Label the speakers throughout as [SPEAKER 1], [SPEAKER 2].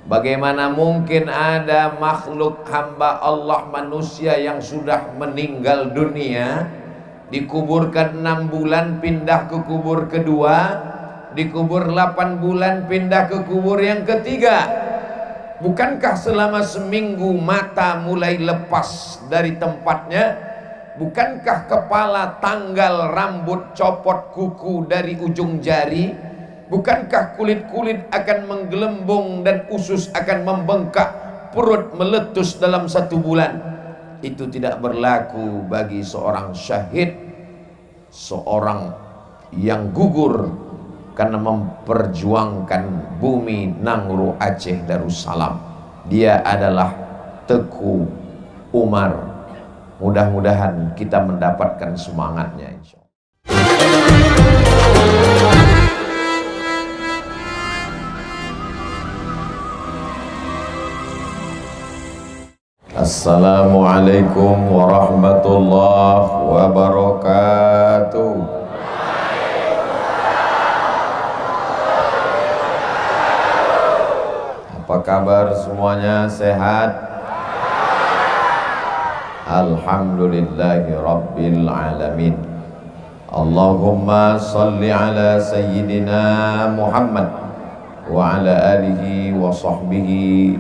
[SPEAKER 1] Bagaimana mungkin ada makhluk hamba Allah manusia yang sudah meninggal dunia, dikuburkan 6 bulan pindah ke kubur kedua, dikubur 8 bulan pindah ke kubur yang ketiga. Bukankah selama seminggu mata mulai lepas dari tempatnya? Bukankah kepala, tanggal, rambut, copot, kuku dari ujung jari? Bukankah kulit-kulit akan menggelembung dan usus akan membengkak, perut meletus dalam 1 bulan? Itu tidak berlaku bagi seorang syahid, seorang yang gugur karena memperjuangkan bumi Nangro Aceh Darussalam. Dia adalah Teku Umar. Mudah-mudahan kita mendapatkan semangatnya, insyaallah. Assalamualaikum warahmatullahi wabarakatuh. Apa kabar semuanya? Sehat? Alhamdulillahi rabbil alamin. Allahumma salli ala sayyidina Muhammad wa ala alihi wa sahbihi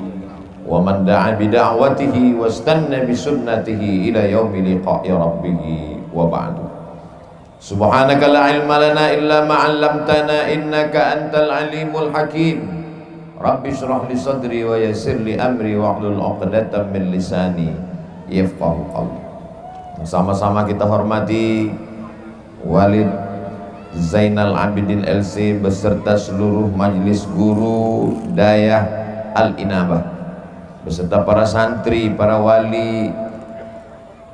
[SPEAKER 1] wa man da'a bi da'watihi wastanna bi sunnatihi ila yaumi liqa'i rabbih wa ba'du. Subhanaka la ilma lana illa ma 'allamtana innaka antal alimul hakim. Rabbi shrah li sadri wa yassir li amri wahlul 'uqdatam min lisani yafqahu qawli. Sama-sama kita hormati Walid Zainal Abidin LC beserta seluruh majelis guru Dayah Al-Inabah, beserta para santri, para wali,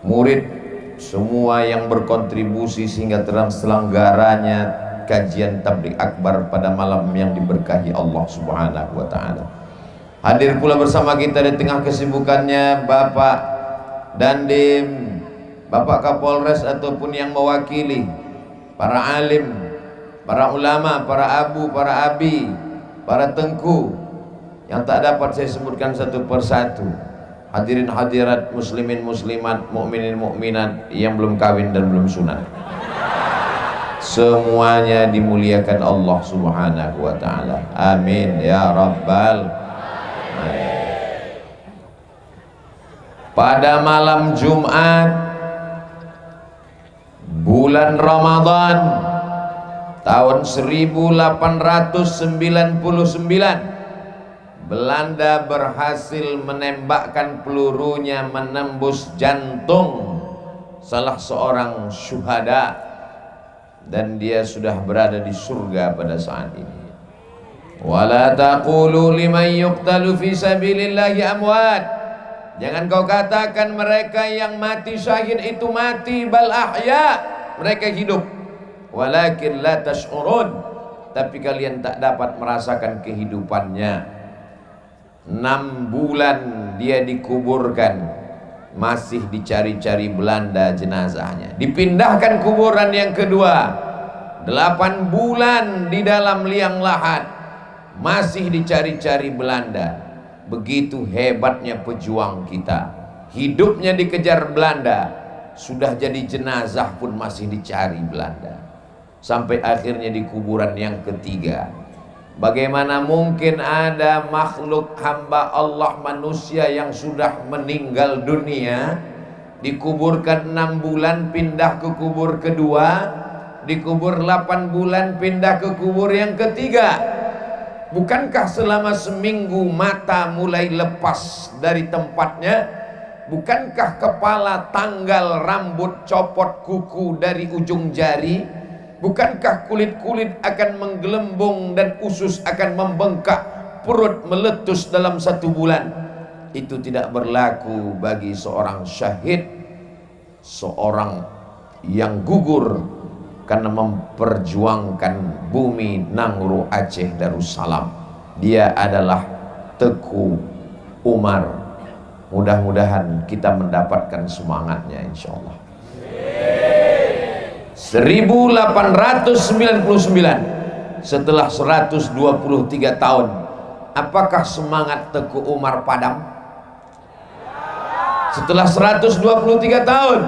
[SPEAKER 1] murid, semua yang berkontribusi sehingga terselenggaranya kajian tabligh akbar pada malam yang diberkahi Allah Subhanahu wa taala. Hadir pula bersama kita di tengah kesibukannya Bapak Dandim, Bapak Kapolres ataupun yang mewakili, para alim, para ulama, para abu, para abi, para tengku yang tak dapat saya sebutkan satu persatu. Hadirin hadirat, muslimin muslimat, mukminin mukminat yang belum kawin dan belum sunat, semuanya dimuliakan Allah Subhanahu wa taala. Amin ya rabbal alamin. Pada malam Jumat bulan Ramadan tahun 1899, Belanda berhasil menembakkan pelurunya menembus jantung salah seorang syuhada, dan dia sudah berada di surga pada saat ini. Wala taqulu liman yuqtalu fi sabilillahi amwat. Jangan kau katakan mereka yang mati syahid itu mati, bal ahya, mereka hidup. Walakin la tash'urun, tapi kalian tak dapat merasakan kehidupannya. 6 bulan dia dikuburkan, masih dicari-cari Belanda jenazahnya. Dipindahkan kuburan yang kedua, 8 bulan di dalam liang lahat, masih dicari-cari Belanda. Begitu hebatnya pejuang kita, hidupnya dikejar Belanda, sudah jadi jenazah pun masih dicari Belanda, sampai akhirnya di kuburan yang ketiga. Bagaimana mungkin ada makhluk hamba Allah manusia yang sudah meninggal dunia, dikuburkan 6 bulan pindah ke kubur kedua, dikubur 8 bulan pindah ke kubur yang ketiga? Bukankah selama seminggu mata mulai lepas dari tempatnya? Bukankah kepala, tanggal, rambut, copot, kuku dari ujung jari? Bukankah kulit-kulit akan menggelembung dan usus akan membengkak, perut meletus dalam 1 bulan? Itu tidak berlaku bagi seorang syahid, seorang yang gugur karena memperjuangkan bumi Nangro Aceh Darussalam. Dia adalah Teku Umar. Mudah-mudahan kita mendapatkan semangatnya, insyaallah. 1899, setelah 123 tahun Apakah semangat Teguh Umar padam? Setelah 123 tahun,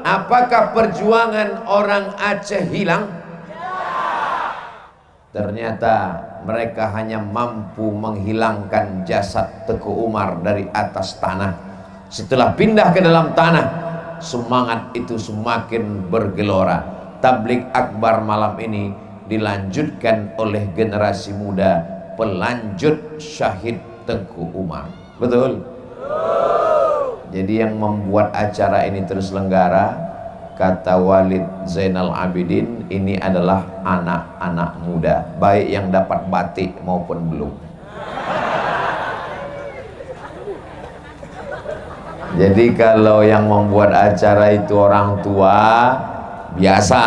[SPEAKER 1] apakah perjuangan orang Aceh hilang? Ternyata mereka hanya mampu menghilangkan jasad Teguh Umar dari atas tanah. Setelah pindah ke dalam tanah, semangat itu semakin bergelora. Tabligh akbar malam ini dilanjutkan oleh generasi muda, pelanjut syahid Teguh Umar. Betul? Jadi yang membuat acara ini terus lenggara, kata Walid Zainal Abidin, ini adalah anak-anak muda, baik yang dapat batik maupun belum. Jadi kalau yang membuat acara itu orang tua, biasa,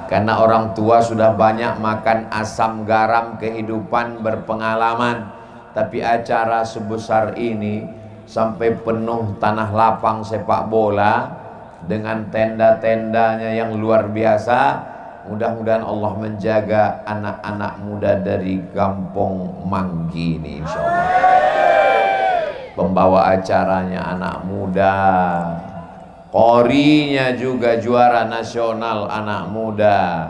[SPEAKER 1] karena orang tua sudah banyak makan asam garam kehidupan, berpengalaman. Tapi acara sebesar ini sampai penuh tanah lapang sepak bola dengan tenda-tendanya yang luar biasa. Mudah-mudahan Allah menjaga anak-anak muda dari Kampung Manggi ini, insya Allah. Pembawa acaranya anak muda, qorinya juga juara nasional anak muda.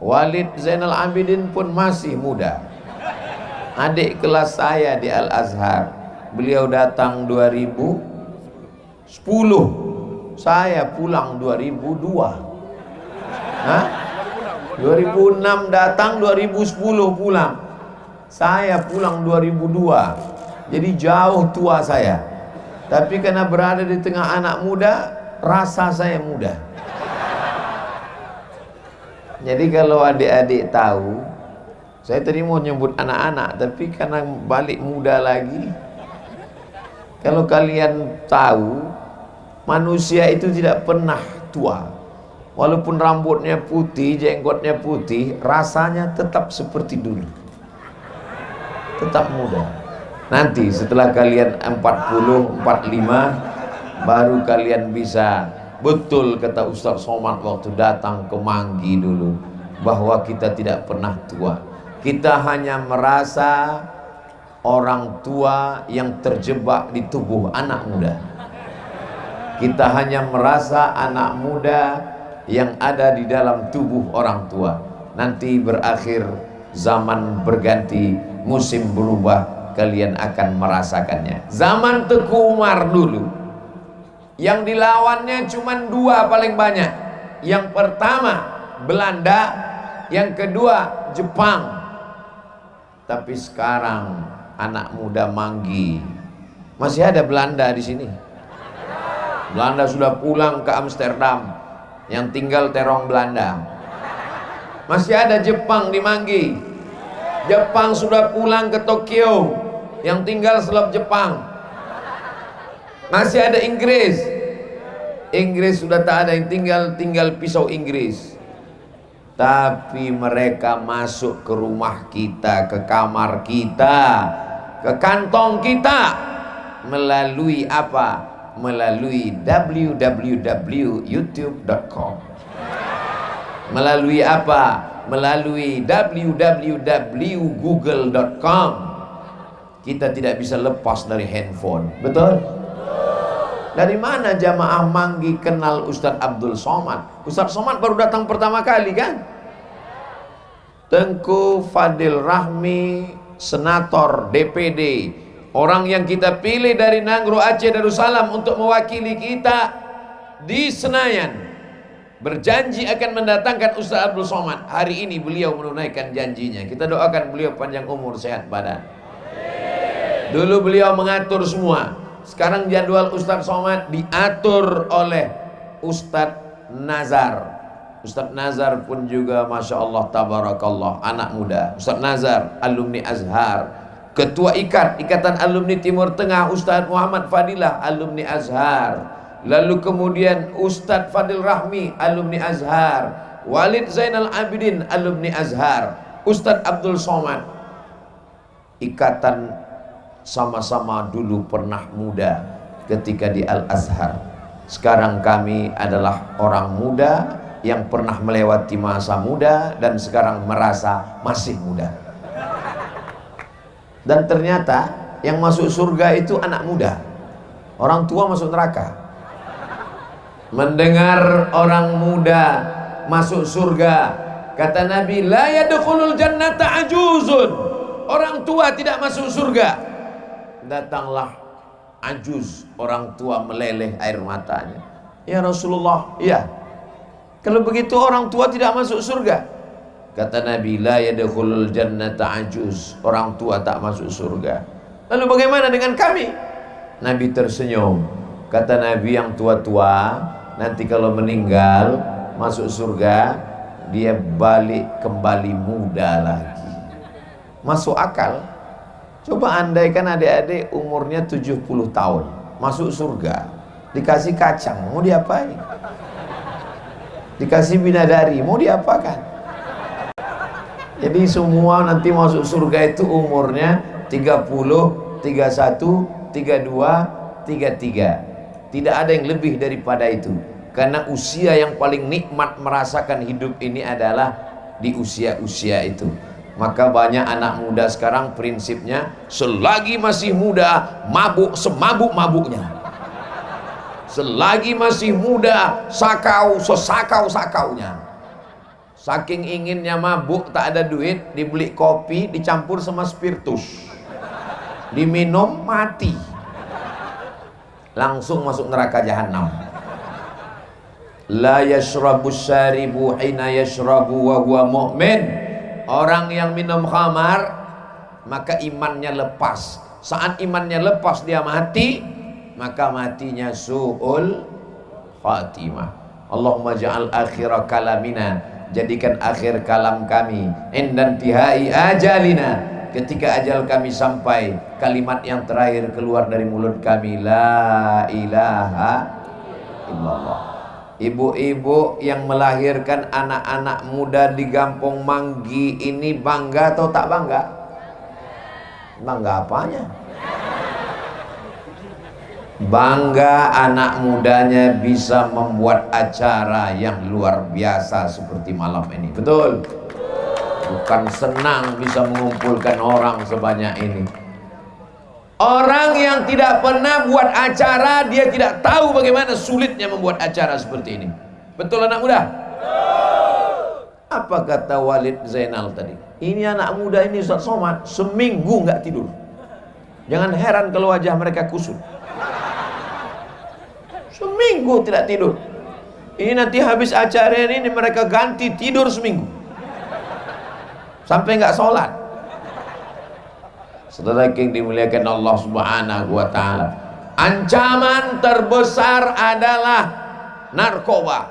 [SPEAKER 1] Walid Zainal Abidin pun masih muda, adik kelas saya di Al-Azhar. Beliau datang 2010, saya pulang 2002. Hah? 2006 datang, 2010 pulang. Saya pulang 2002. Jadi jauh tua saya. Tapi karena berada di tengah anak muda, rasa saya muda. Jadi kalau adik-adik tahu, saya tadi mau nyebut anak-anak, tapi karena balik muda lagi. Kalau kalian tahu, manusia itu tidak pernah tua. Walaupun rambutnya putih, jenggotnya putih, rasanya tetap seperti dulu. Tetap muda. Nanti setelah kalian 40, 45, baru kalian bisa, betul kata Ustaz Somad waktu datang ke Manggi dulu, bahwa kita tidak pernah tua. Kita hanya merasa orang tua yang terjebak di tubuh anak muda. Kita hanya merasa anak muda yang ada di dalam tubuh orang tua. Nanti berakhir zaman berganti, musim berubah, kalian akan merasakannya. Zaman Teguh Umar dulu, yang dilawannya cuma dua paling banyak. Yang pertama Belanda, yang kedua Jepang. Tapi sekarang anak muda Manggi, masih ada Belanda di sini. Belanda sudah pulang ke Amsterdam, yang tinggal terong Belanda. Masih ada Jepang di Manggi. Jepang sudah pulang ke Tokyo, yang tinggal seleb Jepang. Masih ada Inggris. Inggris sudah tak ada, yang tinggal pisau Inggris. Tapi mereka masuk ke rumah kita, ke kamar kita, ke kantong kita, melalui apa? Melalui www.youtube.com. Melalui apa? Melalui www.google.com. Kita tidak bisa lepas dari handphone. Betul? Dari mana jamaah Manggi kenal Ustadz Abdul Somad? Ustadz Somad baru datang pertama kali kan? Tengku Fadil Rahmi, senator DPD, orang yang kita pilih dari Nangro Aceh Darussalam untuk mewakili kita di Senayan, berjanji akan mendatangkan Ustadz Abdul Somad. Hari ini beliau menunaikan janjinya. Kita doakan beliau panjang umur, sehat badan. Dulu beliau mengatur semua. Sekarang jadwal Ustadz Somad diatur oleh Ustadz Nazar. Ustadz Nazar pun juga Masya Allah Tabarakallah, anak muda. Ustadz Nazar alumni Azhar, Ketua Ikatan Alumni Timur Tengah Ustadz Muhammad Fadilah, alumni Azhar. Lalu kemudian Ustadz Fadil Rahmi, alumni Azhar. Walid Zainal Abidin, alumni Azhar. Ustadz Abdul Somad. Ikatan sama-sama dulu pernah muda ketika di Al-Azhar. Sekarang kami adalah orang muda yang pernah melewati masa muda dan sekarang merasa masih muda. Dan ternyata yang masuk surga itu anak muda, orang tua masuk neraka. Mendengar orang muda masuk surga, kata Nabi, la yadkhulul jannata ajuzun, orang tua tidak masuk surga. Datanglah ajuz, orang tua meleleh air matanya. Ya Rasulullah, iya, kalau begitu orang tua tidak masuk surga. Kata Nabi, la yadkhulul jannata ajuz, orang tua tak masuk surga. Lalu bagaimana dengan kami? Nabi tersenyum. Kata Nabi, yang tua-tua nanti kalau meninggal masuk surga, dia balik kembali muda lagi. Masuk akal? Coba andaikan adik-adik umurnya 70 tahun masuk surga, dikasih kacang, mau diapain? Dikasih bidadari, mau diapakan? Jadi semua nanti masuk surga itu umurnya 30, 31, 32, 33. Tidak ada yang lebih daripada itu. Karena usia yang paling nikmat merasakan hidup ini adalah di usia-usia itu. Maka banyak anak muda sekarang prinsipnya, selagi masih muda mabuk semabuk-mabuknya, selagi masih muda sakau sesakau-sakaunya. Saking inginnya mabuk, tak ada duit, dibeli kopi dicampur sama spiritus, diminum mati, langsung masuk neraka jahanam. La yashrabus syaribu hina yashrabu wa huwa mu'min. Orang yang minum khamar maka imannya lepas. Saat imannya lepas dia mati, maka matinya su'ul khatimah. Allahumma ja'al akhira kalamina, jadikan akhir kalam kami indan tihai ajalina, ketika ajal kami sampai, kalimat yang terakhir keluar dari mulut kami, la ilaha illallah. Ibu-ibu yang melahirkan anak-anak muda di Gampong Manggi ini bangga atau tak bangga? Bangga apanya? Bangga anak mudanya bisa membuat acara yang luar biasa seperti malam ini. Betul? Bukan senang bisa mengumpulkan orang sebanyak ini. Orang yang tidak pernah buat acara, dia tidak tahu bagaimana sulitnya membuat acara seperti ini. Betul anak muda? Apa kata Walid Zainal tadi? Ini anak muda ini Ustaz Somad seminggu nggak tidur. Jangan heran kalau wajah mereka kusut. Seminggu tidak tidur. Ini nanti habis acara ini mereka ganti tidur seminggu, sampai nggak sholat. Saudara yang dimuliakan Allah Subhanahu wa ta'ala, ancaman terbesar adalah narkoba.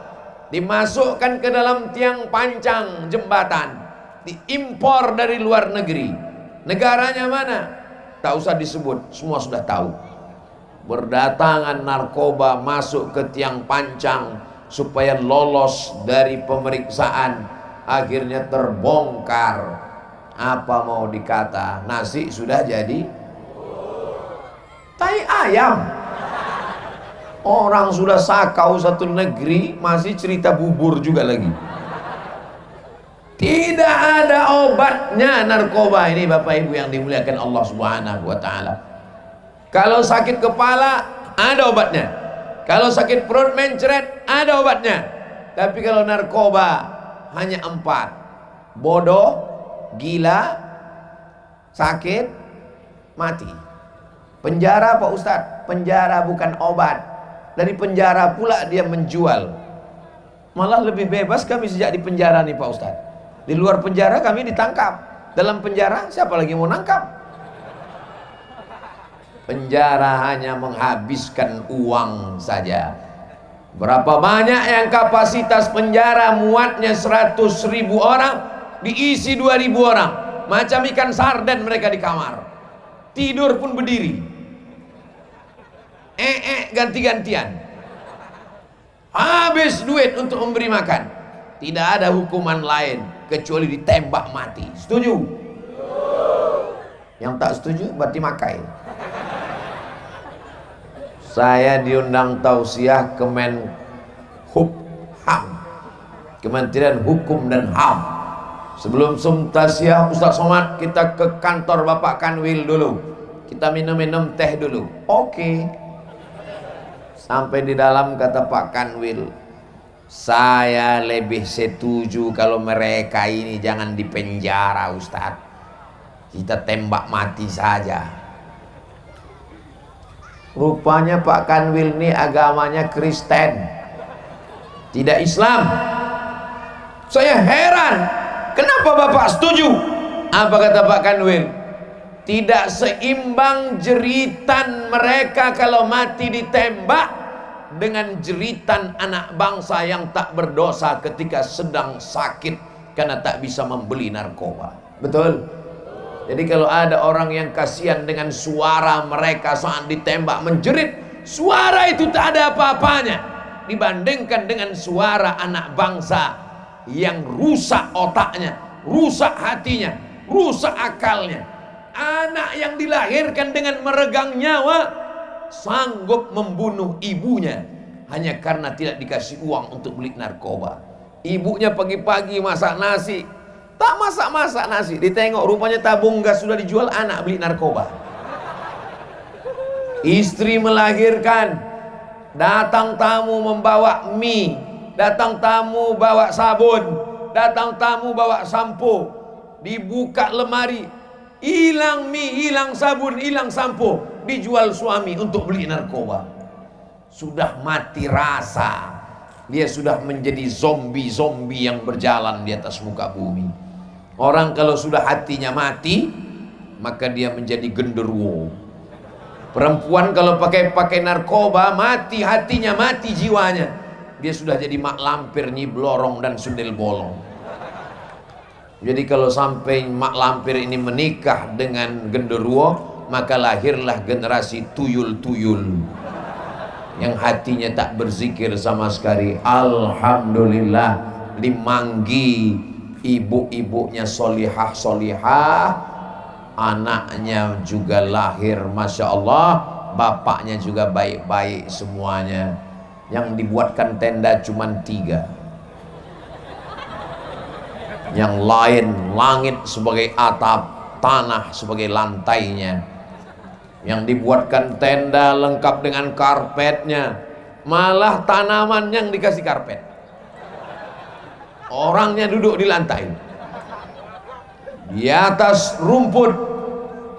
[SPEAKER 1] Dimasukkan ke dalam tiang pancang jembatan, diimpor dari luar negeri. Negaranya mana? Tak usah disebut, semua sudah tahu. Berdatangan narkoba masuk ke tiang pancang supaya lolos dari pemeriksaan. Akhirnya terbongkar. Apa mau dikata, nasi sudah jadi tai ayam. Orang sudah sakau satu negeri, masih cerita bubur juga lagi. Tidak ada obatnya narkoba ini, Bapak Ibu yang dimuliakan Allah Subhanahu wa ta'ala. Kalau sakit kepala ada obatnya, kalau sakit perut mencret ada obatnya. Tapi kalau narkoba hanya 4: bodoh, gila, sakit, mati. Penjara Pak Ustadz, penjara bukan obat. Dari penjara pula dia menjual. Malah lebih bebas kami sejak di penjara nih Pak Ustadz. Di luar penjara kami ditangkap, dalam penjara siapa lagi mau nangkap? Penjara hanya menghabiskan uang saja. Berapa banyak yang kapasitas penjara muatnya 100.000 orang, diisi 2.000 orang. Macam ikan sarden mereka di kamar. Tidur pun berdiri. Ganti-gantian. Habis duit untuk memberi makan. Tidak ada hukuman lain kecuali ditembak mati. Setuju? Yang tak setuju berarti makai. Saya diundang tausiah Kemenhub HAM, Kementerian Hukum dan HAM. Sebelum Sumtasiah Ustaz Somad, kita ke kantor Bapak Kanwil dulu. Kita minum-minum teh dulu. Oke. Sampai di dalam kata Pak Kanwil, saya lebih setuju kalau mereka ini jangan dipenjara Ustaz. Kita tembak mati saja. Rupanya Pak Kanwil ini agamanya Kristen, tidak Islam. Saya heran, kenapa Bapak setuju? Apa kata Pak Kanwil? Tidak seimbang jeritan mereka kalau mati ditembak dengan jeritan anak bangsa yang tak berdosa ketika sedang sakit karena tak bisa membeli narkoba. Betul? Jadi kalau ada orang yang kasihan dengan suara mereka saat ditembak menjerit, suara itu tak ada apa-apanya dibandingkan dengan suara anak bangsa yang rusak otaknya, rusak hatinya, rusak akalnya. Anak yang dilahirkan dengan meregang nyawa sanggup membunuh ibunya hanya karena tidak dikasih uang untuk beli narkoba. Ibunya pagi-pagi masak nasi, tak masak-masak nasi, ditengok rupanya tabung gas sudah dijual, anak beli narkoba. Istri melahirkan, datang tamu membawa mie, datang tamu bawa sabun, datang tamu bawa sampo, dibuka lemari, hilang mie, hilang sabun, hilang sampo, dijual suami untuk beli narkoba. Sudah mati rasa, dia sudah menjadi zombie-zombie yang berjalan di atas muka bumi. Orang kalau sudah hatinya mati, maka dia menjadi genderuwo. Perempuan kalau pakai narkoba, mati hatinya, mati jiwanya, dia sudah jadi mak lampir, nyi blorong dan sundel bolong. Jadi kalau sampai mak lampir ini menikah dengan genderuwo, maka lahirlah generasi tuyul-tuyul yang hatinya tak berzikir sama sekali. Alhamdulillah, dimanggi ibu-ibunya solihah-solihah, anaknya juga lahir Masya Allah, bapaknya juga baik-baik semuanya. Yang dibuatkan tenda cuma 3, yang lain langit sebagai atap, tanah sebagai lantainya. Yang dibuatkan tenda lengkap dengan karpetnya, malah tanaman yang dikasih karpet, orangnya duduk di lantai, di atas rumput,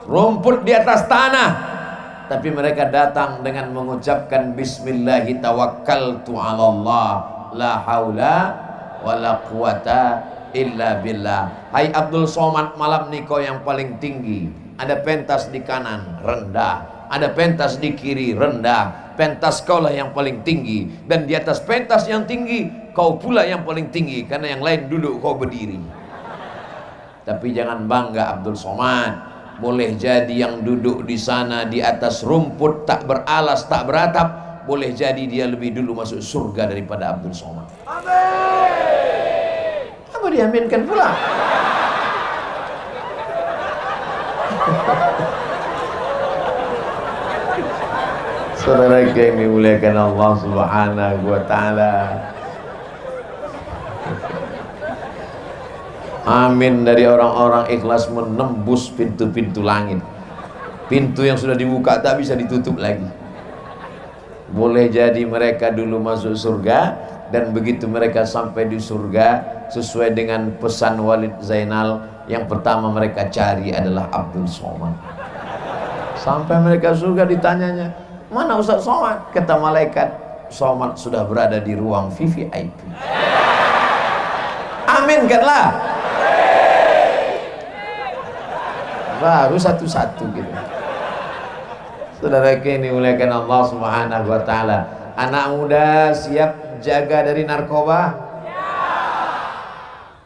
[SPEAKER 1] rumput di atas tanah. Tapi mereka datang dengan mengucapkan Bismillahi tawakkaltu ala Allah, la haula wala quwata illa billah. Hai Abdul Somad, malam niko yang paling tinggi. Ada pentas di kanan, rendah. Ada pentas di kiri, rendah. Pentas kau lah yang paling tinggi. Dan di atas pentas yang tinggi, kau pula yang paling tinggi. Karena yang lain duduk, kau berdiri. Tapi jangan bangga Abdul Somad. Boleh jadi yang duduk di sana di atas rumput, tak beralas, tak beratap, boleh jadi dia lebih dulu masuk surga daripada Abdul Somad. Apa diaminkan pula? Saudara yang dimuliakan Allah Subhanahu wa taala. Amin, dari orang-orang ikhlas menembus pintu-pintu langit. Pintu yang sudah dibuka tak bisa ditutup lagi. Boleh jadi mereka dulu masuk surga, dan begitu mereka sampai di surga, sesuai dengan pesan Walid Zainal, yang pertama mereka cari adalah Abdul Somad. Sampai mereka surga ditanyanya, mana Ustaz Somad? Kata malaikat, Somad sudah berada di ruang VVIP. Amin kanlah. Baru satu-satu gitu. Saudara ini dimuliakan Allah Subhanahu wa taala. Anak muda siap jaga dari narkoba?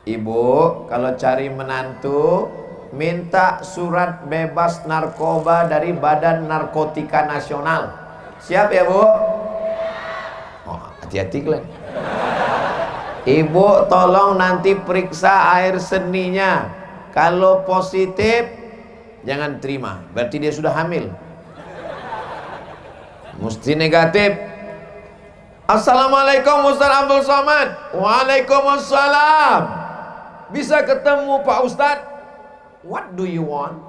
[SPEAKER 1] Ibu, kalau cari menantu, minta surat bebas narkoba dari Badan Narkotika Nasional. Siap ya, Bu? Oh, hati-hati kalian. Ibu, tolong nanti periksa air seninya. Kalau positif, jangan terima. Berarti dia sudah hamil. Mesti negatif. Assalamualaikum Ustaz Abdul Somad. Waalaikumsalam. bisa ketemu Pak Ustadz. What do you want?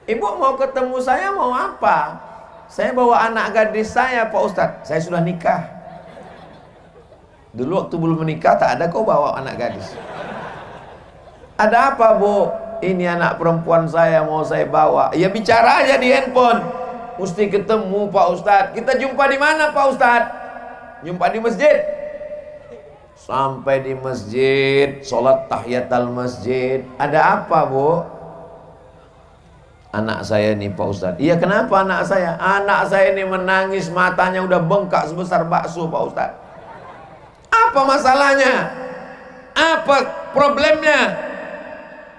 [SPEAKER 1] Ibu mau ketemu saya mau apa? Saya bawa anak gadis saya Pak Ustadz. Saya sudah nikah. Dulu waktu belum menikah tak ada kau bawa anak gadis. Ada apa Bu? Ini anak perempuan saya mau saya bawa. Ya bicara aja di handphone. Mesti ketemu Pak Ustadz. Kita jumpa di mana Pak Ustadz? Jumpa di masjid. Sampai di masjid, sholat tahiyatul masjid. Ada apa Bu? Anak saya nih Pak Ustadz. Iya kenapa anak saya? Anak saya ini menangis, matanya udah bengkak sebesar bakso Pak Ustadz. Apa masalahnya? Apa problemnya?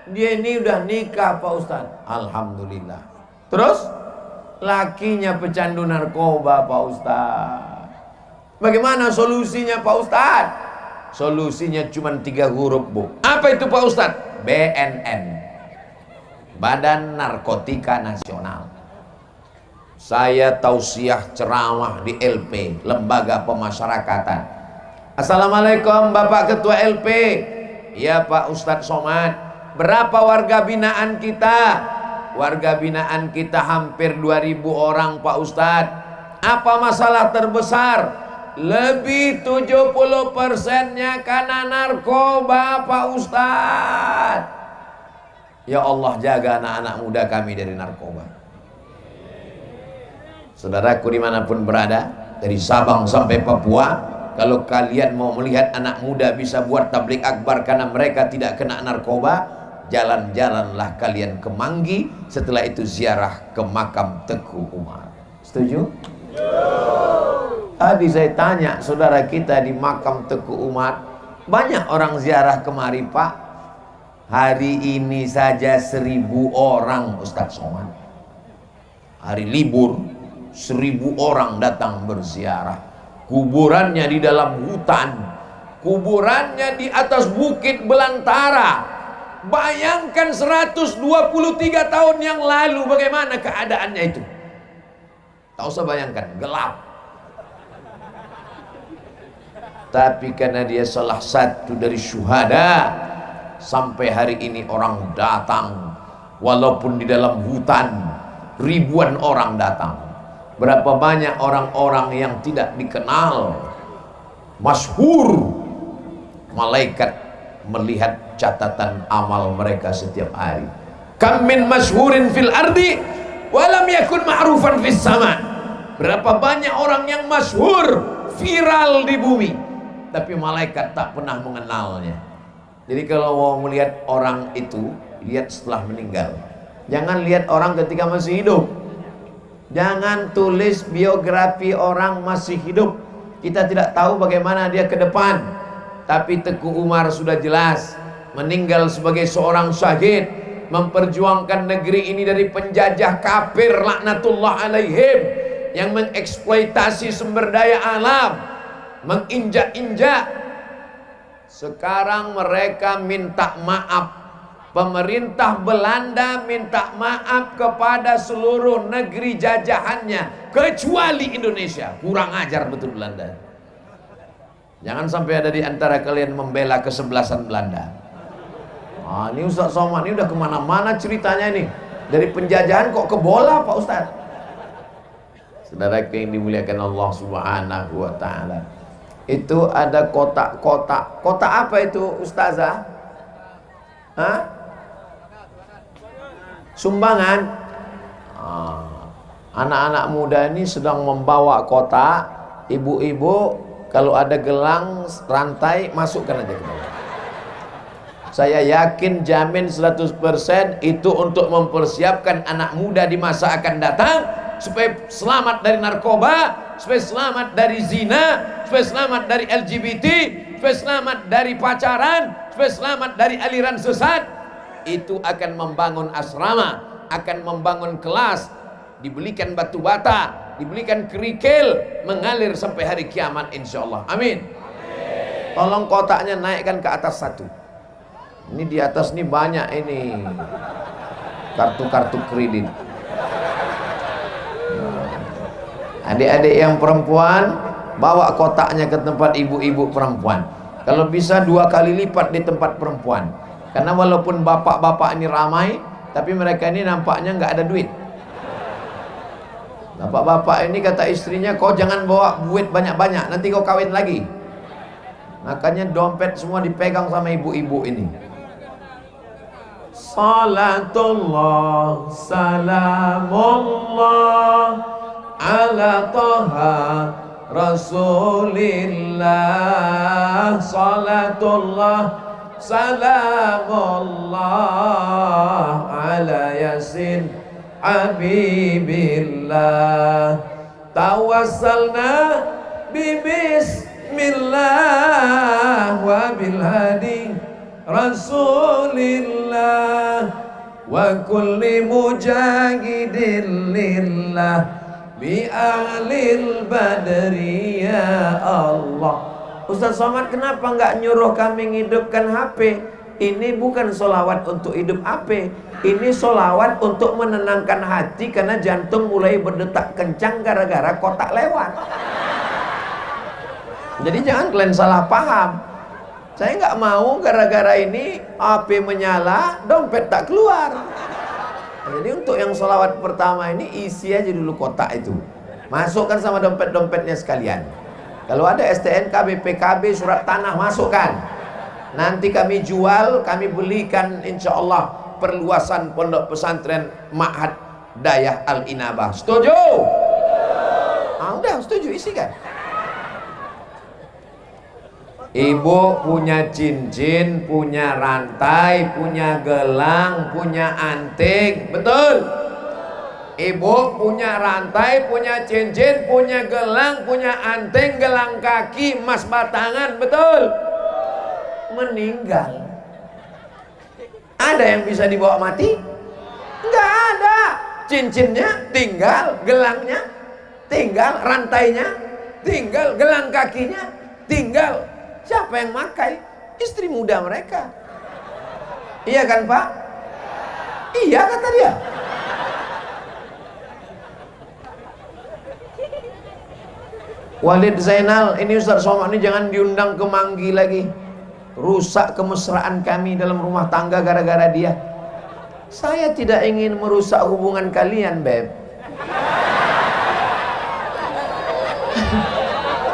[SPEAKER 1] Dia ini udah nikah Pak Ustadz. Alhamdulillah. Terus lakinya pecandu narkoba Pak Ustadz. Bagaimana solusinya Pak Ustadz? Solusinya cuma 3 huruf Bu. Apa itu Pak Ustadz? BNN, Badan Narkotika Nasional. Saya tausiah ceramah di LP, Lembaga Pemasyarakatan. Assalamualaikum Bapak Ketua LP. Ya Pak Ustadz Somad. Berapa warga binaan kita? Warga binaan kita hampir 2000 orang Pak Ustadz. Apa masalah terbesar? Lebih 70%-nya karena narkoba Pak Ustadz. Ya Allah jaga anak-anak muda kami dari narkoba. Saudaraku dimanapun berada, dari Sabang sampai Papua, kalau kalian mau melihat anak muda bisa buat tablik akbar karena mereka tidak kena narkoba, jalan-jalanlah kalian ke Manggi, setelah itu ziarah ke makam Teguh Umar. Setuju? Tadi saya tanya saudara kita di makam Teguh Umar, banyak orang ziarah kemari Pak. Hari ini saja 1000 orang Ustadz Somad. Hari libur 1000 orang datang berziarah. Kuburannya di dalam hutan, kuburannya di atas bukit belantara. Bayangkan 123 tahun yang lalu bagaimana keadaannya itu. Tak usah bayangkan, gelap. Tapi karena dia salah satu dari syuhada, sampai hari ini orang datang. Walaupun di dalam hutan, ribuan orang datang. Berapa banyak orang-orang yang tidak dikenal, masyhur. Malaikat melihat catatan amal mereka setiap hari. Kam min masyhurin fil ardi walam yakun ma'rufan fis sama. Berapa banyak orang yang masyhur, viral di bumi, tapi malaikat tak pernah mengenalnya. Jadi kalau mau melihat orang itu, lihat setelah meninggal. Jangan lihat orang ketika masih hidup. Jangan tulis biografi orang masih hidup. Kita tidak tahu bagaimana dia ke depan. Tapi Teguh Umar sudah jelas meninggal sebagai seorang syahid, memperjuangkan negeri ini dari penjajah kafir laknatullah alaihim yang mengeksploitasi sumber daya alam, menginjak-injak. Sekarang mereka minta maaf. Pemerintah Belanda minta maaf kepada seluruh negeri jajahannya kecuali Indonesia. Kurang ajar betul Belanda. Jangan sampai ada di antara kalian membela kesebelasan Belanda. Ini Ustaz Somad ini udah kemana-mana ceritanya nih. Dari penjajahan kok ke bola Pak Ustaz. Saudara yang dimuliakan Allah Subhanahu wa ta'ala, itu ada kotak-kotak. Kotak apa itu Ustazah? Hah? Sumbangan. Anak-anak muda ini sedang membawa kotak. Ibu-ibu kalau ada gelang rantai masukkan aja ke dalam. Saya yakin jamin 100% itu untuk mempersiapkan anak muda di masa akan datang supaya selamat dari narkoba, supaya selamat dari zina, supaya selamat dari LGBT, supaya selamat dari pacaran, supaya selamat dari aliran sesat. Itu akan membangun asrama, akan membangun kelas, dibelikan batu bata, dibelikan kerikil, mengalir sampai hari kiamat insyaallah. Amin. Tolong kotaknya naikkan ke atas satu. Ini di atas nih banyak ini kartu-kartu kredit. Adik-adik yang perempuan bawa kotaknya ke tempat ibu-ibu perempuan. Kalau bisa 2 kali lipat di tempat perempuan. Karena walaupun bapak-bapak ini ramai, tapi mereka ini nampaknya nggak ada duit. Bapak-bapak ini kata istrinya, kau jangan bawa duit banyak-banyak, nanti kau kawin lagi. Makanya dompet semua dipegang sama ibu-ibu ini. Salatullah, salamullah ala toha Rasulillah. Salatullah, salamullah ala yasin Habibillah. Tawassalna bismillah wa bilhadi Rasulillah wa kulli mujahidin lillah bi ahlil badri ya Allah. Ustaz Somad kenapa nggak nyuruh kami ngidupkan HP? Ini bukan solawat untuk hidup HP, ini solawat untuk menenangkan hati karena jantung mulai berdetak kencang gara-gara kotak lewat. Jadi jangan kalian salah paham. Saya nggak mau gara-gara ini HP menyala, dompet tak keluar. Jadi untuk yang solawat pertama ini isi aja dulu kotak itu, masukkan sama dompet-dompetnya sekalian. Kalau ada STNK, BPKB, surat tanah masukkan. Nanti kami jual, kami belikan insya Allah perluasan pondok pesantren Ma'had Dayah Al-Inabah. Setuju? Udah setuju, isikan. Ibu punya cincin, punya rantai, punya gelang, punya anting, betul? Ibu punya rantai, punya cincin, punya gelang, punya anting, gelang kaki, emas batangan, betul? Meninggal, ada yang bisa dibawa mati? Enggak ada. Cincinnya tinggal, gelangnya tinggal, rantainya tinggal, gelang kakinya tinggal. Siapa yang makai? Istri muda mereka. Iya kan Pak? Iya kata dia. Walid Zainal, ini Ustaz Somad ini jangan diundang ke Manggi lagi. Rusak kemesraan kami dalam rumah tangga gara-gara dia. Saya tidak ingin merusak hubungan kalian, Beb.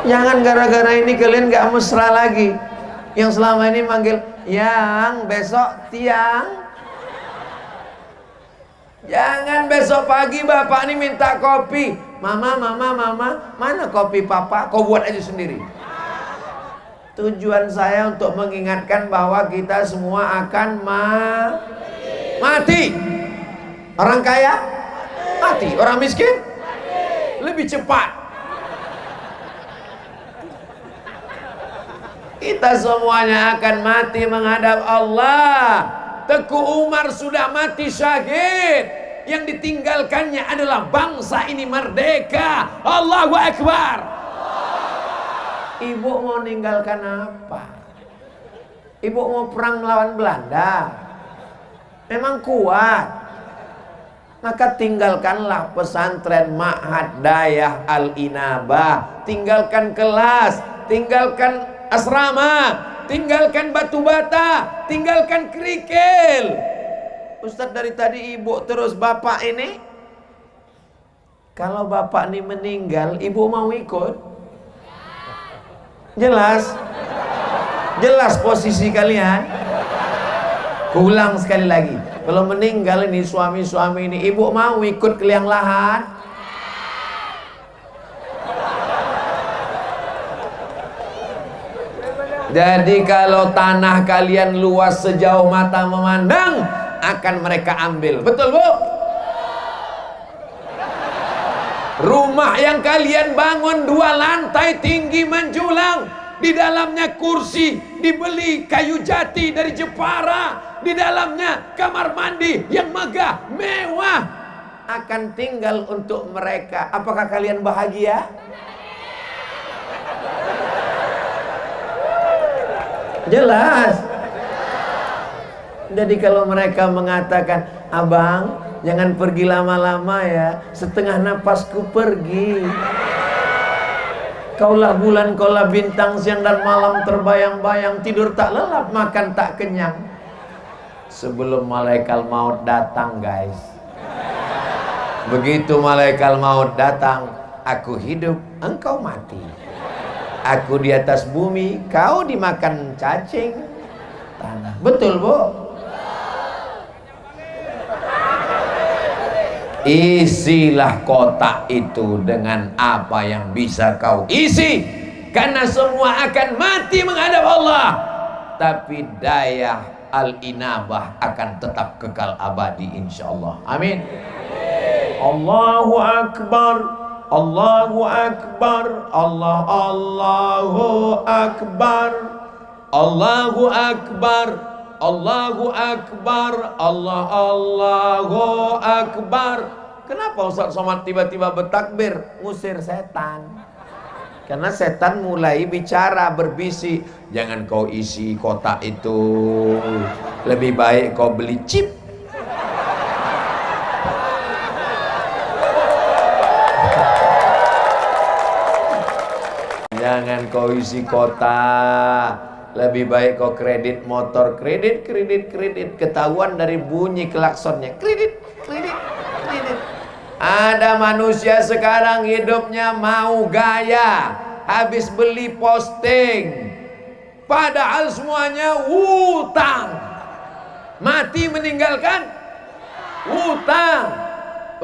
[SPEAKER 1] Jangan gara-gara ini kalian gak mesra lagi. Yang selama ini manggil yang, besok tiang. Jangan besok pagi bapak ini minta kopi. Mama, mana kopi papa? Kau buat aja sendiri. Tujuan saya untuk mengingatkan bahwa kita semua akan mati. Orang kaya mati, orang miskin lebih cepat. Kita semuanya akan mati menghadap Allah. Teku Umar sudah mati syahid. Yang ditinggalkannya adalah bangsa ini merdeka. Allahu Akbar. Ibu mau ninggalkan apa? Ibu mau perang melawan Belanda? Memang kuat. Maka tinggalkanlah pesantren Ma'had Dayah Al-Inabah. Tinggalkan kelas, tinggalkan asrama, tinggalkan batu bata, tinggalkan kerikil. Ustadz dari tadi ibu terus bapak ini. Kalau bapak ini meninggal, ibu mau ikut? Jelas? Jelas posisi kalian? Kuulang sekali lagi. Kalau meninggal ini suami-suami ini, ibu mau ikut ke liang lahat? Jadi kalau tanah kalian luas sejauh mata memandang, akan mereka ambil. Betul Bu? Rumah yang kalian bangun 2 lantai tinggi menjulang, di dalamnya kursi dibeli kayu jati dari Jepara, di dalamnya kamar mandi yang megah mewah, akan tinggal untuk mereka. Apakah kalian bahagia? Jelas. Jadi kalau mereka mengatakan, abang jangan pergi lama-lama ya, setengah napasku pergi. Kaulah bulan, kaulah bintang, siang dan malam terbayang-bayang, tidur tak lelap, makan tak kenyang. Sebelum malaikat maut datang, guys. Begitu malaikat maut datang, aku hidup, engkau mati. Aku di atas bumi, kau dimakan cacing tanah. Betul, Bu? Isilah kotak itu dengan apa yang bisa kau isi, karena semua akan mati menghadap Allah, tapi daya al-inabah akan tetap kekal abadi insyaallah. Amin. Allahu Akbar, Allahu Akbar, Allahu Akbar, Allahu Akbar, Allahu Akbar, Allahu Akbar. Kenapa Ustaz Somad tiba-tiba bertakbir? Ngusir setan. Karena setan mulai bicara, berbisik. Jangan kau isi kotak itu, lebih baik kau beli chip. Jangan kau isi kotak, lebih baik kau kredit motor. Kredit. Ketahuan dari bunyi klaksonnya. Kredit. Ada manusia sekarang hidupnya mau gaya, habis beli posting, padahal semuanya hutang. Mati meninggalkan hutang.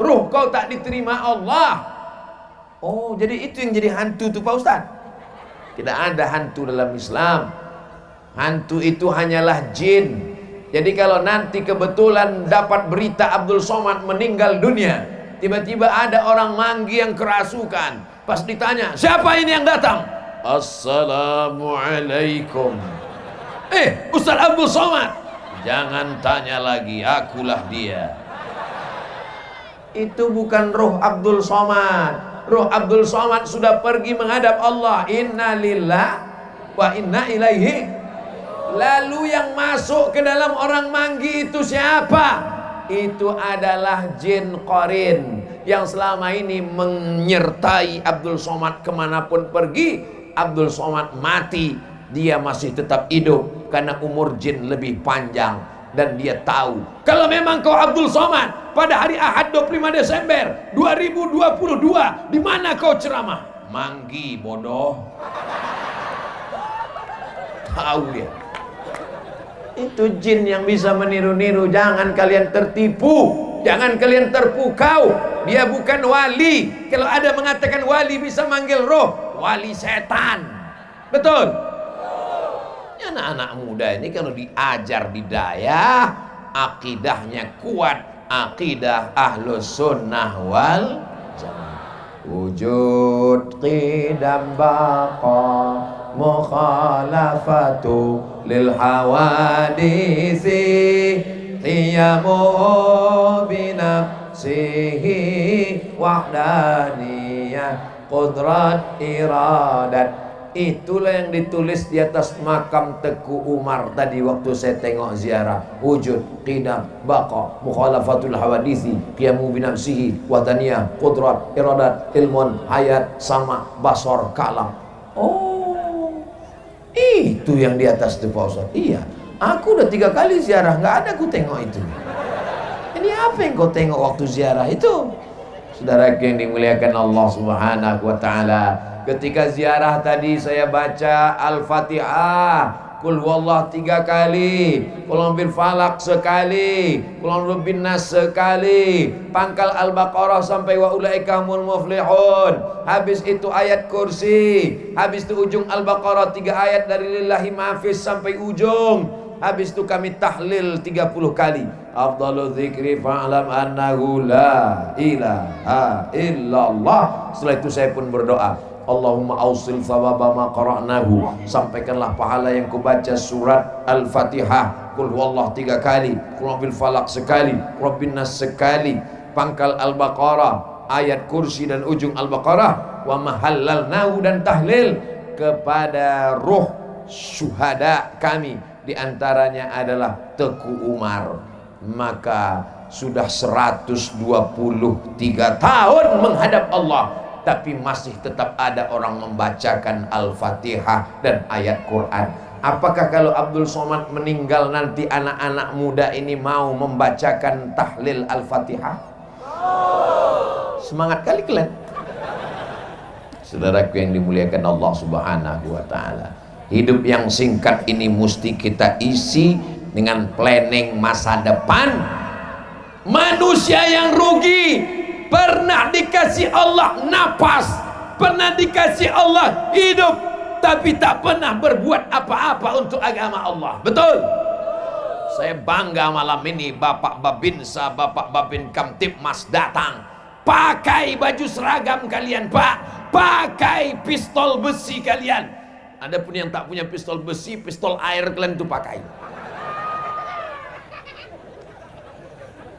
[SPEAKER 1] Ruh kau tak diterima Allah. Oh, jadi itu yang jadi hantu tuh Pak Ustaz. Tidak ada hantu dalam Islam. Hantu itu hanyalah jin. Jadi kalau nanti kebetulan dapat berita Abdul Somad meninggal dunia, tiba-tiba ada orang manggi yang kerasukan. Pas ditanya, siapa ini yang datang? Assalamualaikum. Ustaz Abdul Somad. Jangan tanya lagi, akulah dia. Itu bukan roh Abdul Somad. Roh Abdul Somad sudah pergi menghadap Allah. Inna lillah wa inna ilaihi. Lalu yang masuk ke dalam orang manggi itu siapa? Itu adalah jin qarin yang selama ini menyertai Abdul Somad kemanapun pergi. Abdul Somad mati, dia masih tetap hidup karena umur jin lebih panjang. Dan dia tahu, kalau memang kau Abdul Somad pada hari Ahad 25 Desember 2022, di mana kau ceramah? Manggi, bodoh. Tahu dia. Itu jin yang bisa meniru-niru. Jangan kalian tertipu, jangan kalian terpukau. Dia bukan wali. Kalau ada mengatakan wali bisa manggil roh, wali setan. Betul? Anak-anak muda ini kalau diajar didaya, akidahnya kuat, akidah ahlus sunnah wal jamaah. Wujud qidam baqa mukhalafatu lil hawadisi qiyamu binafsihi wahdaniyah qudrat iradat. Itulah yang ditulis di atas makam Teku Umar tadi waktu saya tengok ziarah. Wujud, qidam, baqa, mukhalafatul hawadisi, qiyamu binafsihi, wadaniyah, qudrat, iradat, ilmun, hayat, sama, basor, kalam. Oh, itu yang di atas itu Pak Ustaz. Iya, aku udah 3 kali ziarah, nggak ada aku tengok itu. Ini apa yang kau tengok waktu ziarah itu? Saudara yang dimuliakan Allah Subhanahu wa Ta'ala, ketika ziarah tadi saya baca Al-Fatihah, Qul huwallah 3 kali, Qul bil falak sekali, Qul bin nas sekali, pangkal Al-Baqarah sampai wa ulaika humul muflihun. Habis itu ayat kursi, habis itu ujung Al-Baqarah 3 ayat dari lillahi ma'fiz sampai ujung. Habis itu kami tahlil 30 kali. Afdalu dzikri fa'lam annahu la ilaha illallah. Setelah itu saya pun berdoa, Allahumma ausil thawaba ma qara'nahu, sampaikanlah pahala yang kubaca surat Al-Fatihah, Qul huwallah 3 kali, Qul bil falaq sekali, Rabbin nas sekali, pangkal Al-Baqarah, ayat kursi dan ujung Al-Baqarah, wa mahallalnahu, dan tahlil kepada ruh syuhada kami, diantaranya adalah Teku Umar. Maka sudah 123 tahun menghadap Allah, tapi masih tetap ada orang membacakan Al-Fatihah dan ayat Quran. Apakah kalau Abdul Somad meninggal nanti anak-anak muda ini mau membacakan tahlil Al-Fatihah? Semangat kali kalian. Saudaraku yang dimuliakan Allah Subhanahu wa taala. Hidup yang singkat ini mesti kita isi dengan planning masa depan. Manusia yang rugi pernah dikasih Allah napas, pernah dikasih Allah hidup, tapi tak pernah berbuat apa-apa untuk agama Allah. Betul? Saya bangga malam ini Bapak Babinsa, Bapak Babin Kamtibmas datang. Pakai baju seragam kalian, Pak. Pakai pistol besi kalian. Adapun yang tak punya pistol besi, pistol air kalian tuh pakai.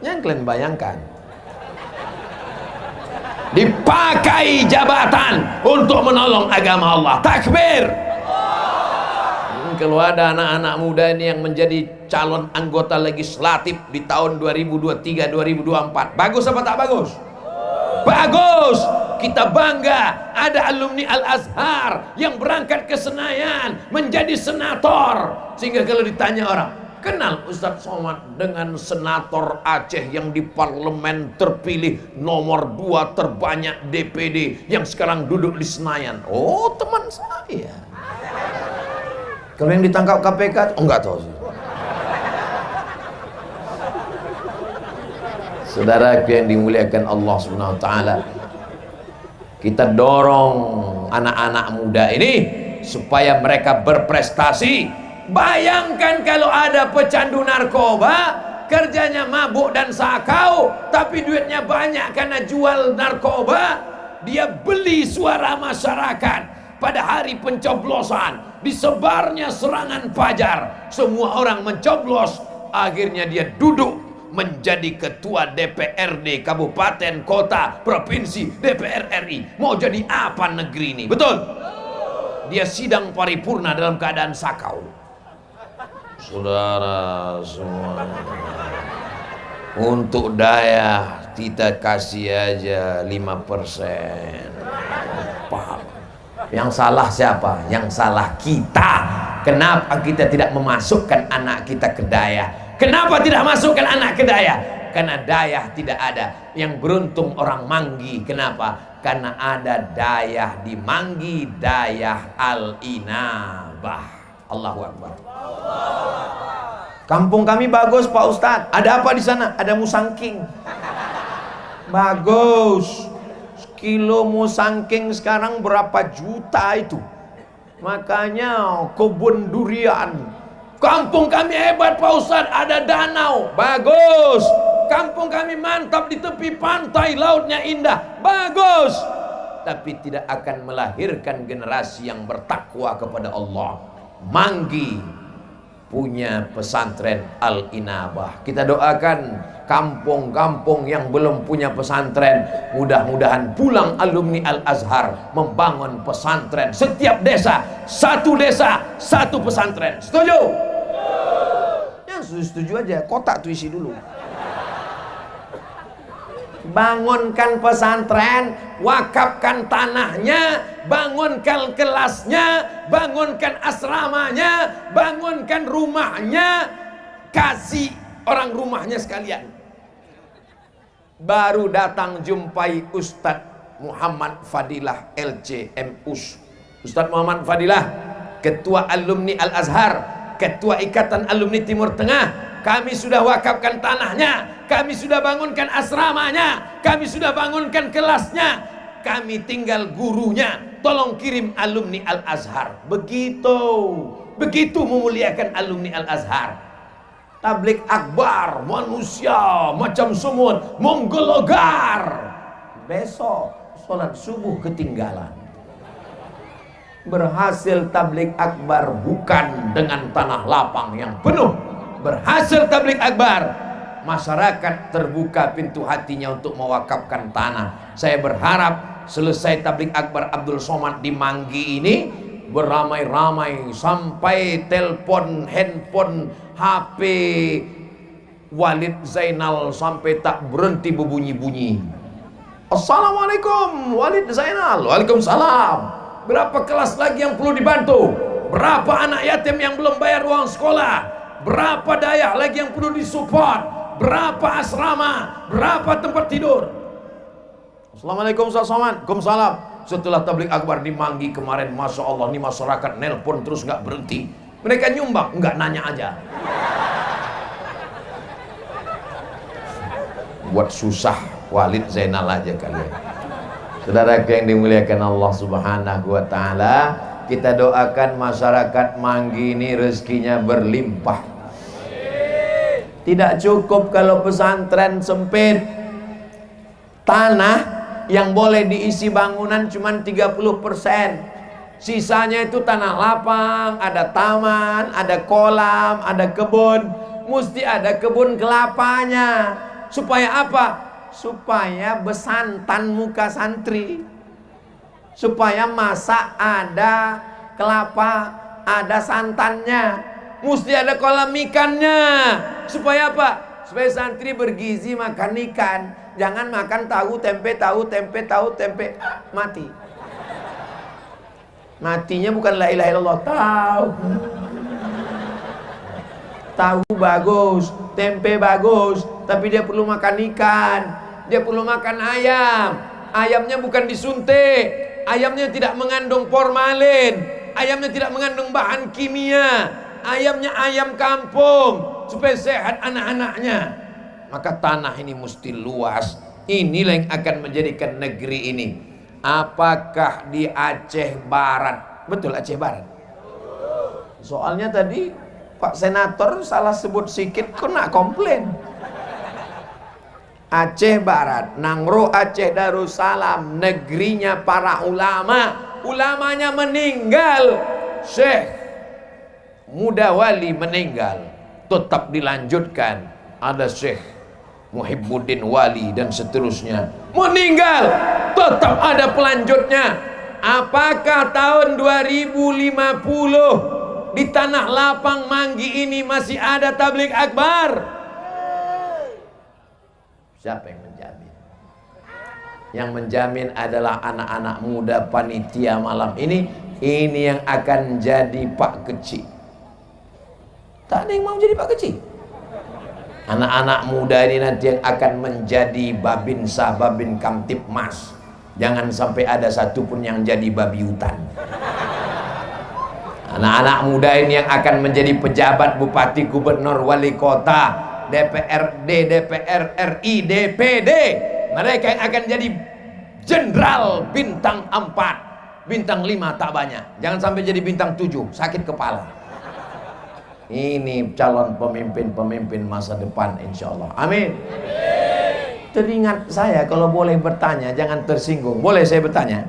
[SPEAKER 1] Yang kalian bayangkan, dipakai jabatan untuk menolong agama Allah. Takbir. Kalau ada anak-anak muda ini yang menjadi calon anggota legislatif di tahun 2023-2024, bagus apa tak bagus? Bagus. Kita bangga ada alumni Al-Azhar yang berangkat ke Senayan menjadi senator, sehingga kalau ditanya orang, kenal Ustadz Somad dengan senator Aceh yang di parlemen terpilih nomor 2 terbanyak DPD yang sekarang duduk di Senayan? Oh, teman saya. Kalau yang ditangkap KPK, oh, enggak tahu sih. Saudara yang dimuliakan Allah Subhanahu wa taala, kita dorong anak-anak muda ini supaya mereka berprestasi. Bayangkan kalau ada pecandu narkoba, kerjanya mabuk dan sakau, tapi duitnya banyak karena jual narkoba. Dia beli suara masyarakat pada hari pencoblosan, disebarnya serangan fajar, semua orang mencoblos, akhirnya dia duduk menjadi ketua DPRD kabupaten, kota, provinsi, DPR RI. Mau jadi apa negeri ini? Betul? Dia sidang paripurna dalam keadaan sakau. Saudara semua, untuk daya kita kasih aja 5%. Yang salah siapa? Yang salah kita. Kenapa kita tidak memasukkan anak kita ke daya? Kenapa tidak masukkan anak ke daya? Karena daya tidak ada. Yang beruntung orang Manggi. Kenapa? Karena ada daya di Manggi, daya Al-Inabah. Allahu Akbar. Kampung kami bagus Pak Ustadz. Ada apa di sana? Ada musangking. Bagus. Kilo musangking sekarang berapa juta itu? Makanya kebun durian. Kampung kami hebat Pak Ustadz, ada danau. Bagus. Kampung kami mantap di tepi pantai, lautnya indah. Bagus. Tapi tidak akan melahirkan generasi yang bertakwa kepada Allah. Manggi punya pesantren Al-Inabah. Kita doakan kampung-kampung yang belum punya pesantren, mudah-mudahan pulang alumni Al-Azhar membangun pesantren. Setiap desa satu pesantren. Setuju? Setuju aja, kotak tuh isi dulu. Bangunkan pesantren, wakafkan tanahnya, bangunkan kelasnya, bangunkan asramanya, bangunkan rumahnya, kasih orang rumahnya sekalian. Baru datang jumpai Ustadz Muhammad Fadilah LCMUS. Ustadz Muhammad Fadilah, ketua alumni Al-Azhar, ketua Ikatan Alumni Timur Tengah. Kami sudah wakafkan tanahnya, kami sudah bangunkan asramanya, kami sudah bangunkan kelasnya, kami tinggal gurunya. Tolong kirim alumni Al-Azhar. Begitu memuliakan alumni Al-Azhar. Tablik akbar, manusia macam semut menggelegar. Besok sholat subuh ketinggalan. Berhasil tablik akbar bukan dengan tanah lapang yang penuh. Berhasil tablik akbar, masyarakat terbuka pintu hatinya untuk mewakafkan tanah. Saya berharap selesai tablik akbar Abdul Somad di Manggi ini, beramai-ramai sampai telepon, handphone, HP Walid Zainal sampai tak berhenti berbunyi-bunyi. Assalamualaikum Walid Zainal. Waalaikumsalam. Berapa kelas lagi yang perlu dibantu? Berapa anak yatim yang belum bayar uang sekolah? Berapa daya lagi yang perlu disupport? Berapa asrama? Berapa tempat tidur? Assalamualaikum, Waalaikumsalam. Setelah tablik akbar di Manggi kemarin, Masya Allah, nih masyarakat nelpon terus nggak berhenti. Mereka nyumbang, nggak nanya aja. Buat susah Walid Zainal aja kalian. Saudara yang dimuliakan Allah Subhanahu wa Ta'ala, kita doakan masyarakat Manggi ini rezekinya berlimpah. Tidak cukup kalau pesantren sempit. Tanah yang boleh diisi bangunan cuma 30%. Sisanya itu tanah lapang, ada taman, ada kolam, ada kebun. Mesti ada kebun kelapanya. Supaya apa? Supaya besantan muka santri. Supaya masak ada kelapa, ada santannya. Mesti ada kolam ikannya. Supaya apa? Supaya santri bergizi makan ikan. Jangan makan tahu tempe mati. Matinya bukan la ilaha illallah, tahu bagus, tempe bagus, tapi dia perlu makan ikan, dia perlu makan ayam. Ayamnya bukan disuntik, ayamnya tidak mengandung formalin, ayamnya tidak mengandung bahan kimia, ayamnya ayam kampung supaya sehat anak-anaknya. Maka tanah ini mesti luas. Inilah yang akan menjadikan negeri ini. Apakah di Aceh Barat? Betul Aceh Barat? Soalnya tadi Pak Senator salah sebut sikit kena komplain. Aceh Barat, Nangro Aceh Darussalam, negerinya para ulama. Ulamanya meninggal. Syekh Muda Wali meninggal. Tetap dilanjutkan. Ada Syekh Muhibbuddin Wali dan seterusnya meninggal, tetap ada pelanjutnya. Apakah tahun 2050 di tanah lapang Manggi ini masih ada tablik akbar? Siapa yang menjamin? Yang menjamin adalah anak-anak muda panitia malam ini. Ini yang akan jadi Pak Kecil. Tak ada yang mau jadi Pak Kecil. Anak-anak muda ini nanti yang akan menjadi Babinsa, Babin Kamtipmas. Jangan sampai ada satupun yang jadi babi hutan. Anak-anak muda ini yang akan menjadi pejabat, bupati, gubernur, wali kota, DPRD, DPR RI, DPD. Mereka yang akan jadi jenderal bintang 4, bintang 5 tak banyak. Jangan sampai jadi bintang 7, sakit kepala. Ini calon pemimpin-pemimpin masa depan insya Allah. Amin. Teringat saya kalau boleh bertanya, jangan tersinggung. Boleh saya bertanya?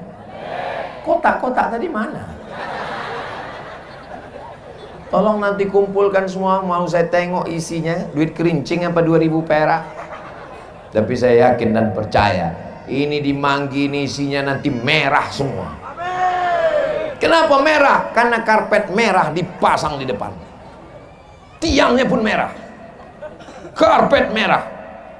[SPEAKER 1] Kotak-kotak tadi mana? Tolong nanti kumpulkan semua, mau saya tengok isinya. Duit kerincing apa 2000 perak. Tapi saya yakin dan percaya, ini di Manggi ini isinya nanti merah semua. Kenapa merah? Karena karpet merah dipasang di depan. Tiangnya pun merah, karpet merah,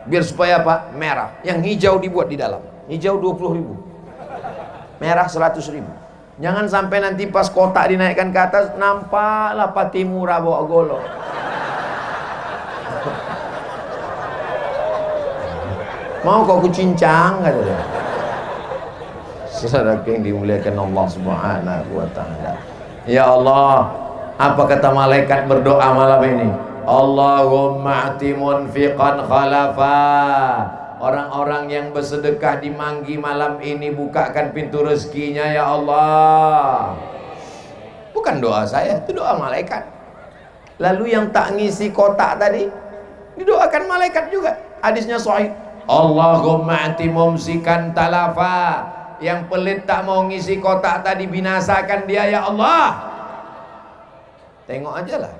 [SPEAKER 1] biar supaya apa? Merah. Yang hijau dibuat di dalam. Hijau 20.000, merah 100.000. Jangan sampai nanti pas kotak dinaikkan ke atas, nampaklah Patimura bawa golok. Mau kau kucincang kata dia. Saudara yang dimuliakan Allah Subhanahu wa Ta'ala. Ya Allah, apa kata malaikat berdoa malam ini? Allahumma ati munfiqan khalafa. Orang-orang yang bersedekah di Manggi malam ini, bukakan pintu rezekinya ya Allah. Bukan doa saya, itu doa malaikat. Lalu yang tak ngisi kotak tadi didoakan malaikat juga. Hadisnya sahih. Allahumma ati mumsikan talafa. Yang pelit tak mau ngisi kotak tadi, binasakan dia ya Allah. Tengok aja lah.